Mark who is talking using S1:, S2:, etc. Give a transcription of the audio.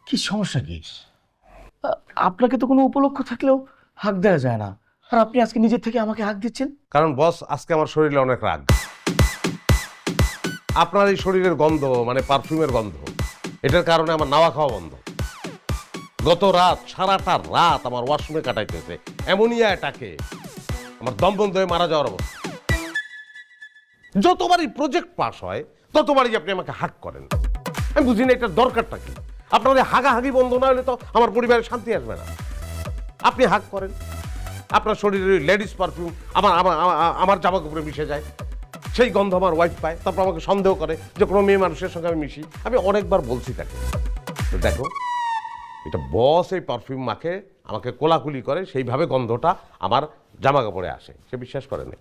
S1: কি সমস্যা কি? আপনাকে তো কোনো উপলক্ষ থাকলেও হাঁক দেওয়া যায় না, আর আপনি আজকে নিজের থেকে আমাকে হাঁক দিচ্ছেন।
S2: কারণ বস, আজকে আমার শরীরে অনেক রাগ। আপনার এই শরীরের গন্ধ, মানে পারফিউমের গন্ধ, এটার কারণে আমার নাওয়া খাওয়া বন্ধ। গত রাত, সারাটা রাত আমার ওয়াশরুমে কাটাইতেছে অ্যামোনিয়া অ্যাটাকে, আমার দম বন্ধ হয়ে মারা যাওয়ার অবস্থা। যতবারই প্রজেক্ট পাস হয় ততবারই আপনি আমাকে হাক করেন। আমি বুঝি না এটার দরকারটা কি। আপনাদের হাগাহাগি বন্ধ না হলে তো আমার পরিবারে শান্তি আসবে না। আপনি হাক করেন, আপনার শরীরে লেডিস পারফিউম আমার আমার আমার জামা কাপড়ে মিশে যায়, সেই গন্ধ আমার ওয়াইফ পায়, তারপর আমাকে সন্দেহ করে যে কোনো মেয়ে মানুষের সঙ্গে আমি মিশি। আমি অনেকবার বলছি তাকে, দেখো এটা বস এই পারফিউম মাখে আমাকে কোলাকুলি করে, সেইভাবে গন্ধটা আমার জামা কাপড়ে আসে। সে বিশ্বাস করে না।